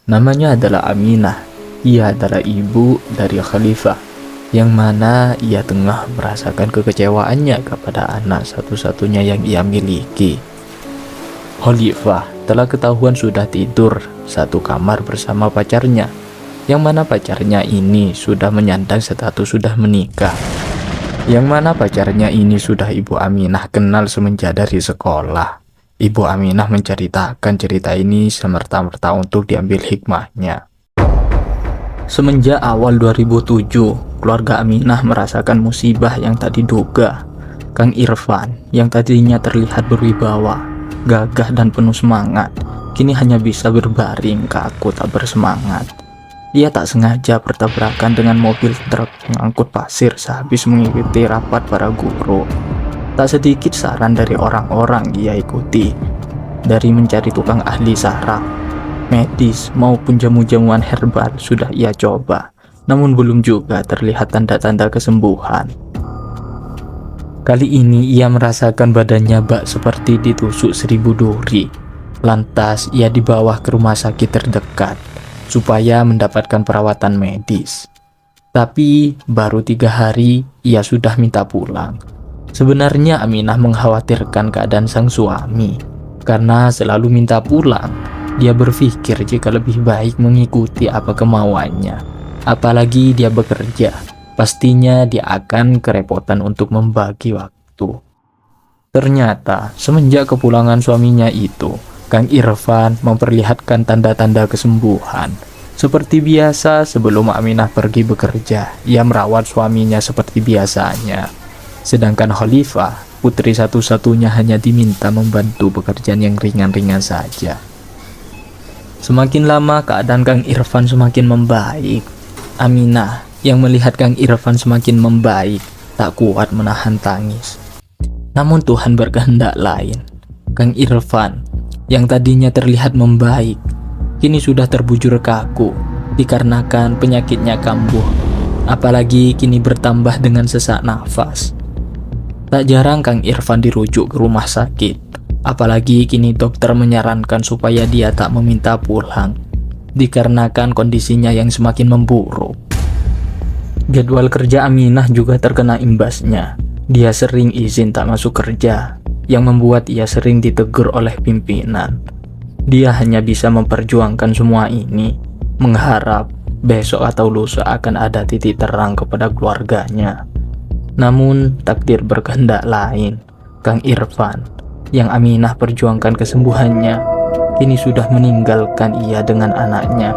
Namanya adalah Aminah. Ia adalah ibu dari Khalifah, yang mana ia tengah merasakan kekecewaannya kepada anak satu-satunya yang ia miliki. Khalifah telah ketahuan sudah tidur satu kamar bersama pacarnya, yang mana pacarnya ini sudah menyandang status sudah menikah. Yang mana pacarnya ini sudah Ibu Aminah kenal semenjak dari sekolah. Ibu Aminah menceritakan cerita ini semerta-merta untuk diambil hikmahnya. Semenjak awal 2007, keluarga Aminah merasakan musibah yang tak diduga. Kang Irfan, yang tadinya terlihat berwibawa, gagah dan penuh semangat, kini hanya bisa berbaring kaku tak bersemangat. Ia tak sengaja bertabrakan dengan mobil truk pengangkut pasir sehabis mengikuti rapat para guru. Tak sedikit saran dari orang-orang ia ikuti, dari mencari tukang ahli saraf, medis maupun jamu-jamuan herbal sudah ia coba, namun belum juga terlihat tanda-tanda kesembuhan. Kali ini ia merasakan badannya bak seperti ditusuk 1000 duri. Lantas ia dibawa ke rumah sakit terdekat supaya mendapatkan perawatan medis. Tapi baru 3 hari ia sudah minta pulang. Sebenarnya Aminah mengkhawatirkan keadaan sang suami, karena selalu minta pulang. Dia berpikir jika lebih baik mengikuti apa kemauannya. Apalagi dia bekerja, pastinya dia akan kerepotan untuk membagi waktu. Ternyata semenjak kepulangan suaminya itu, Kang Irfan memperlihatkan tanda-tanda kesembuhan. Seperti biasa sebelum Aminah pergi bekerja, ia merawat suaminya seperti biasanya. Sedangkan Khalifah, putri satu-satunya, hanya diminta membantu pekerjaan yang ringan-ringan saja. Semakin lama keadaan Kang Irfan semakin membaik. Aminah yang melihat Kang Irfan semakin membaik, tak kuat menahan tangis. Namun Tuhan berkehendak lain. Kang Irfan yang tadinya terlihat membaik, kini sudah terbujur kaku dikarenakan penyakitnya kambuh. Apalagi kini bertambah dengan sesak nafas. Tak jarang Kang Irfan dirujuk ke rumah sakit. Apalagi kini dokter menyarankan supaya dia tak meminta pulang, dikarenakan kondisinya yang semakin memburuk. Jadwal kerja Aminah juga terkena imbasnya. Dia sering izin tak masuk kerja, yang membuat ia sering ditegur oleh pimpinan. Dia hanya bisa memperjuangkan semua ini, mengharap besok atau lusa akan ada titik terang kepada keluarganya. Namun takdir berkehendak lain. Kang Irfan yang Aminah perjuangkan kesembuhannya, kini sudah meninggalkan ia dengan anaknya.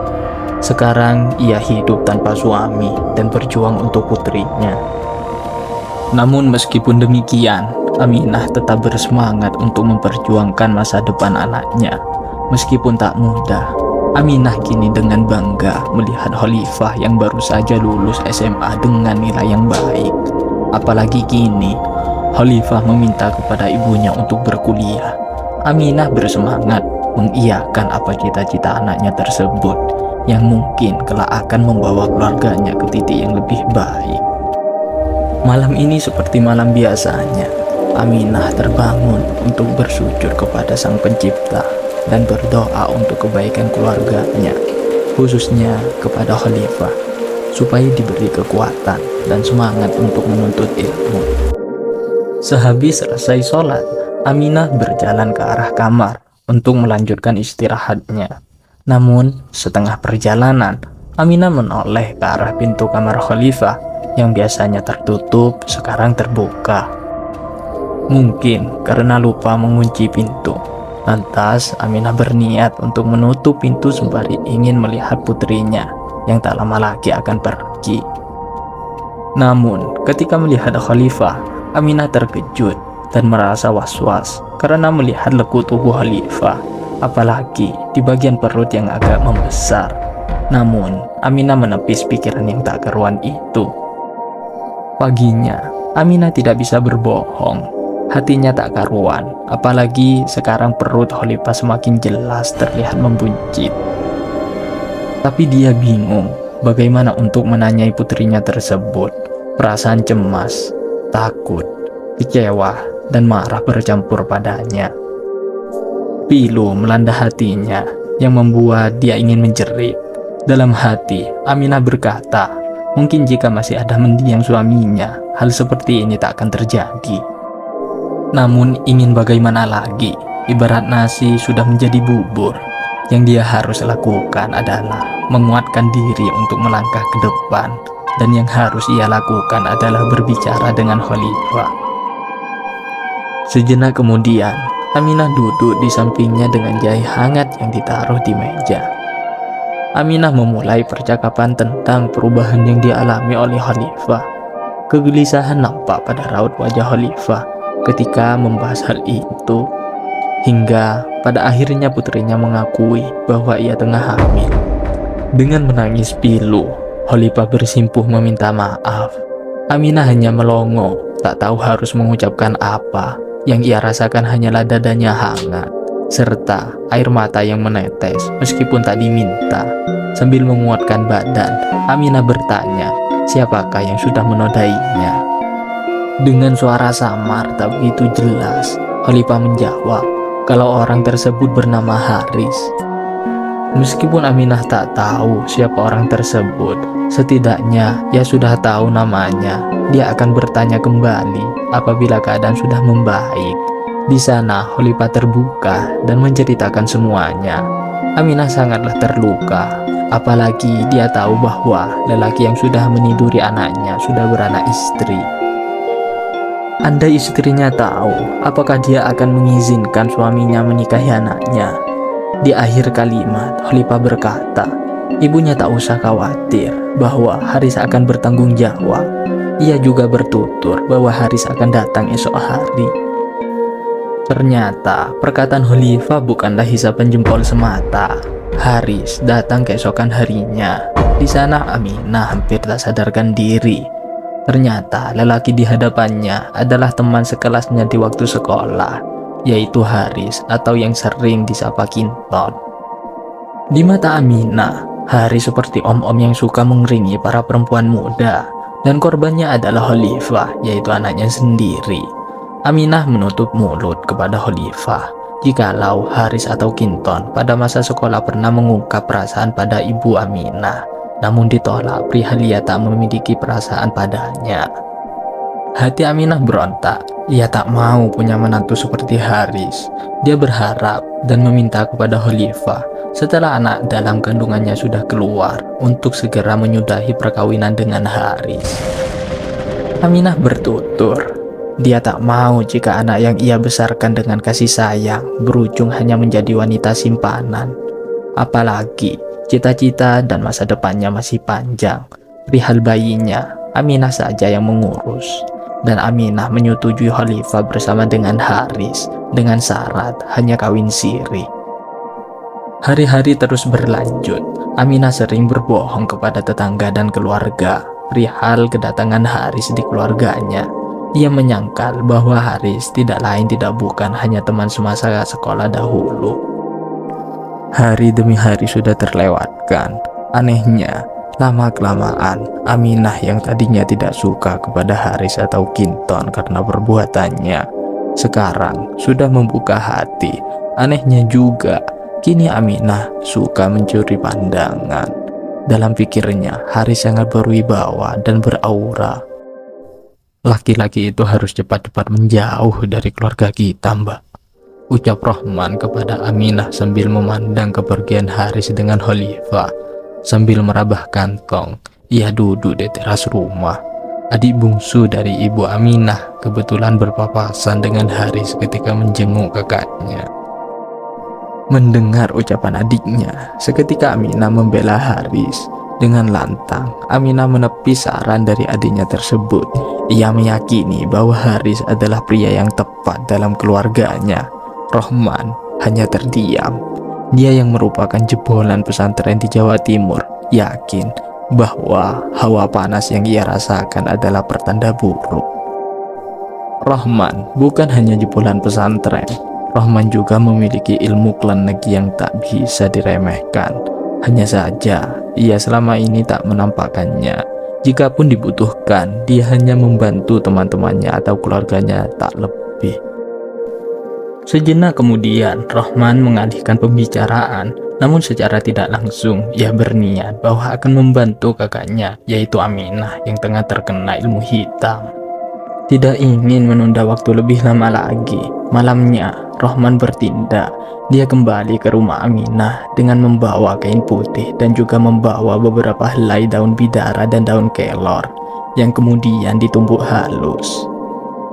Sekarang ia hidup tanpa suami dan berjuang untuk putrinya. Namun meskipun demikian, Aminah tetap bersemangat untuk memperjuangkan masa depan anaknya. Meskipun tak mudah, Aminah kini dengan bangga melihat Khalifah yang baru saja lulus SMA dengan nilai yang baik. Apalagi kini Khalifah meminta kepada ibunya untuk berkuliah. Aminah bersemangat mengiyakan apa cita-cita anaknya tersebut, yang mungkin kelak akan membawa keluarganya ke titik yang lebih baik. Malam ini seperti malam biasanya, Aminah terbangun untuk bersujud kepada Sang Pencipta dan berdoa untuk kebaikan keluarganya, khususnya kepada Khalifah, supaya diberi kekuatan dan semangat untuk menuntut ilmu. Sehabis selesai sholat, Aminah berjalan ke arah kamar untuk melanjutkan istirahatnya. Namun, setengah perjalanan, Aminah menoleh ke arah pintu kamar Khalifah yang biasanya tertutup, sekarang terbuka. Mungkin karena lupa mengunci pintu. Lantas, Aminah berniat untuk menutup pintu sembari ingin melihat putrinya yang tak lama lagi akan pergi. Namun, ketika melihat Khalifah, Aminah terkejut dan merasa was-was karena melihat lekuk tubuh Khalifah, apalagi di bagian perut yang agak membesar. Namun, Aminah menepis pikiran yang tak karuan itu. Paginya, Aminah tidak bisa berbohong. Hatinya tak karuan, apalagi sekarang perut Khalifah semakin jelas terlihat membuncit. Tapi dia bingung bagaimana untuk menanyai putrinya tersebut. Perasaan cemas, takut, kecewa, dan marah bercampur padanya. Pilu melanda hatinya, yang membuat dia ingin menjerit. Dalam hati, Aminah berkata, mungkin jika masih ada mendiang suaminya, hal seperti ini tak akan terjadi. Namun ingin bagaimana lagi, ibarat nasi sudah menjadi bubur. Yang dia harus lakukan adalah menguatkan diri untuk melangkah ke depan. Dan yang harus ia lakukan adalah berbicara dengan Khalifah. Sejenak kemudian, Aminah duduk di sampingnya dengan jahe hangat yang ditaruh di meja. Aminah memulai percakapan tentang perubahan yang dialami oleh Khalifah. Kegelisahan nampak pada raut wajah Khalifah ketika membahas hal itu, hingga pada akhirnya putrinya mengakui bahwa ia tengah hamil. Dengan menangis pilu, Khalifah bersimpuh meminta maaf. Aminah hanya melongo, tak tahu harus mengucapkan apa. Yang ia rasakan hanyalah dadanya hangat, serta air mata yang menetes meskipun tak diminta. Sambil menguatkan badan, Aminah bertanya, siapakah yang sudah menodainya? Dengan suara samar tak begitu jelas, Khalifah menjawab, kalau orang tersebut bernama Haris. Meskipun Aminah tak tahu siapa orang tersebut, setidaknya ia sudah tahu namanya. Dia akan bertanya kembali apabila keadaan sudah membaik. Di sana Khalifah terbuka dan menceritakan semuanya. Aminah sangatlah terluka, apalagi dia tahu bahwa lelaki yang sudah meniduri anaknya sudah beranak istri. Andai istrinya tahu, apakah dia akan mengizinkan suaminya menikahi anaknya? Di akhir kalimat, Khalifah berkata, ibunya tak usah khawatir bahwa Haris akan bertanggung jawab. Ia juga bertutur bahwa Haris akan datang esok hari. Ternyata perkataan Khalifah bukanlah hisapan jempol semata. Haris datang keesokan harinya. Di sana Aminah hampir tak sadarkan diri. Ternyata lelaki di hadapannya adalah teman sekelasnya di waktu sekolah, yaitu Haris atau yang sering disapa Kinton. Di mata Aminah, Haris seperti om-om yang suka mengiringi para perempuan muda, dan korbannya adalah Khalifah, yaitu anaknya sendiri. Aminah menutup mulut kepada Khalifah jikalau Haris atau Kinton pada masa sekolah pernah mengungkap perasaan pada ibu Aminah, namun ditolak perihal ia tak memiliki perasaan padanya. Hati Aminah berontak. Ia tak mau punya menantu seperti Haris. Dia berharap dan meminta kepada Khalifah setelah anak dalam kandungannya sudah keluar untuk segera menyudahi perkawinan dengan Haris. Aminah bertutur, dia tak mau jika anak yang ia besarkan dengan kasih sayang berujung hanya menjadi wanita simpanan. Apalagi cita-cita dan masa depannya masih panjang. Perihal bayinya, Aminah saja yang mengurus. Dan Aminah menyetujui Khalifah bersama dengan Haris dengan syarat hanya kawin siri. Hari-hari terus berlanjut. Aminah sering berbohong kepada tetangga dan keluarga perihal kedatangan Haris di keluarganya. Ia menyangkal bahwa Haris tidak lain tidak bukan hanya teman semasa sekolah dahulu. Hari demi hari sudah terlewatkan. Anehnya, lama-kelamaan, Aminah yang tadinya tidak suka kepada Haris atau Kinton karena perbuatannya, sekarang sudah membuka hati. Anehnya juga, kini Aminah suka mencuri pandangan. Dalam pikirnya, Haris sangat berwibawa dan beraura. Laki-laki itu harus cepat-cepat menjauh dari keluarga kita, Mbak, ucap Rohman kepada Aminah sambil memandang kepergian Haris dengan Khalifah. Sambil merabah kantong, ia duduk di teras rumah. Adik bungsu dari ibu Aminah kebetulan berpapasan dengan Haris ketika menjenguk kakaknya. Mendengar ucapan adiknya, seketika Aminah membela Haris. Dengan lantang, Aminah menepis saran dari adiknya tersebut. Ia meyakini bahwa Haris adalah pria yang tepat dalam keluarganya. Rohman hanya terdiam. Dia yang merupakan jebolan pesantren di Jawa Timur yakin bahwa hawa panas yang ia rasakan adalah pertanda buruk. Rohman bukan hanya jebolan pesantren. Rohman juga memiliki ilmu klinik yang tak bisa diremehkan. Hanya saja, ia selama ini tak menampakkannya. Jikapun dibutuhkan, dia hanya membantu teman-temannya atau keluarganya, tak lebih. Sejenak kemudian, Rohman mengalihkan pembicaraan Namun secara tidak langsung, ia berniat bahwa akan membantu kakaknya, yaitu Aminah yang tengah terkena ilmu hitam. Tidak ingin menunda waktu lebih lama lagi, malamnya Rohman bertindak. Dia kembali ke rumah Aminah dengan membawa kain putih dan juga membawa beberapa helai daun bidara dan daun kelor yang kemudian ditumbuk halus.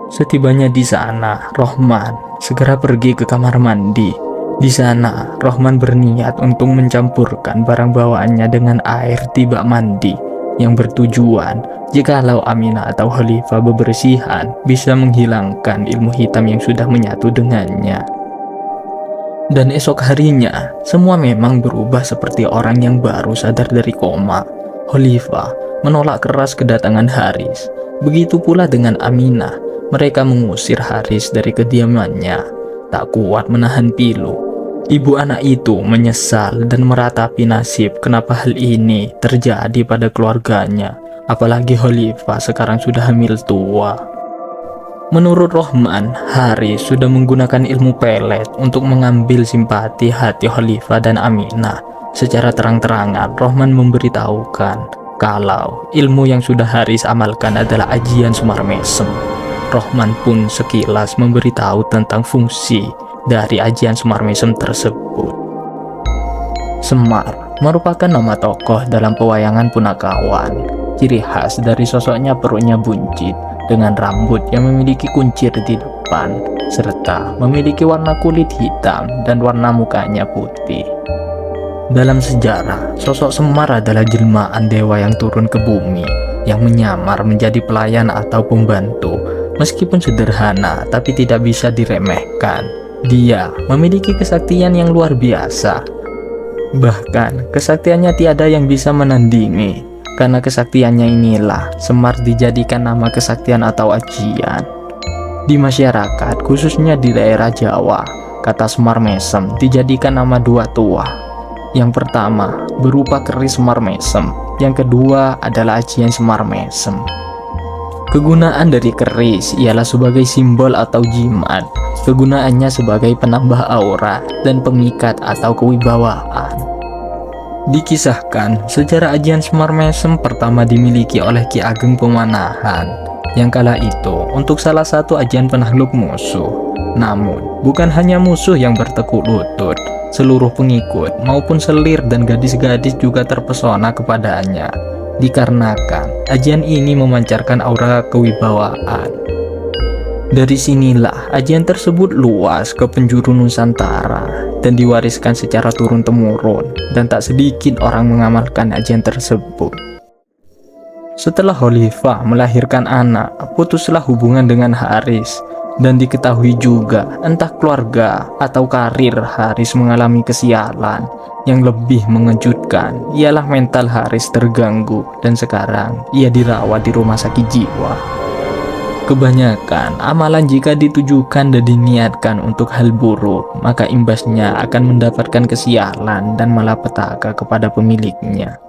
Setibanya di sana, Rohman segera pergi ke kamar mandi. Di sana, Rohman berniat untuk mencampurkan barang bawaannya dengan air di bak mandi yang bertujuan jikalau Aminah atau Khalifah bebersihan bisa menghilangkan ilmu hitam yang sudah menyatu dengannya. Dan esok harinya, semua memang berubah seperti orang yang baru sadar dari koma. Khalifah menolak keras kedatangan Haris. Begitu pula dengan Aminah, mereka mengusir Haris dari kediamannya. Tak kuat menahan pilu, ibu anak itu menyesal dan meratapi nasib kenapa hal ini terjadi pada keluarganya. Apalagi Khalifah sekarang sudah hamil tua. Menurut Rohman, Haris sudah menggunakan ilmu pelet untuk mengambil simpati hati Khalifah dan Aminah. Secara terang-terangan, Rohman memberitahukan kalau ilmu yang sudah Haris amalkan adalah ajian Semar Mesem. Rohman pun sekilas memberitahu tentang fungsi dari ajian Semar Mesem tersebut. Semar merupakan nama tokoh dalam pewayangan Punakawan. Ciri khas dari sosoknya perutnya buncit dengan rambut yang memiliki kuncir di depan, serta memiliki warna kulit hitam dan warna mukanya putih. Dalam sejarah, sosok Semar adalah jelmaan dewa yang turun ke bumi, yang menyamar menjadi pelayan atau pembantu. Meskipun sederhana, tapi tidak bisa diremehkan. Dia memiliki kesaktian yang luar biasa. Bahkan, kesaktiannya tiada yang bisa menandingi. Karena kesaktiannya inilah, Semar dijadikan nama kesaktian atau ajian. Di masyarakat, khususnya di daerah Jawa, kata Semar Mesem dijadikan nama dua tuah. Yang pertama, berupa keris Semar Mesem. Yang kedua adalah ajian Semar Mesem. Kegunaan dari keris ialah sebagai simbol atau jimat. Kegunaannya sebagai penambah aura dan pengikat atau kewibawaan. Dikisahkan, sejarah ajian Semar Mesem pertama dimiliki oleh Ki Ageng Pemanahan, yang kala itu untuk salah satu ajian penakluk musuh. Namun, bukan hanya musuh yang bertekuk lutut, seluruh pengikut maupun selir dan gadis-gadis juga terpesona kepadanya. Dikarenakan ajian ini memancarkan aura kewibawaan. Dari sinilah ajian tersebut luas ke penjuru Nusantara dan diwariskan secara turun-temurun, dan tak sedikit orang mengamalkan ajian tersebut. Setelah Khalifah melahirkan anak, putuslah hubungan dengan Haris, dan diketahui juga entah keluarga atau karir Haris mengalami kesialan. Yang lebih mengejutkan ialah mental Haris terganggu dan sekarang ia dirawat di rumah sakit jiwa. Kebanyakan amalan jika ditujukan dan diniatkan untuk hal buruk, maka imbasnya akan mendapatkan kesialan dan malapetaka kepada pemiliknya.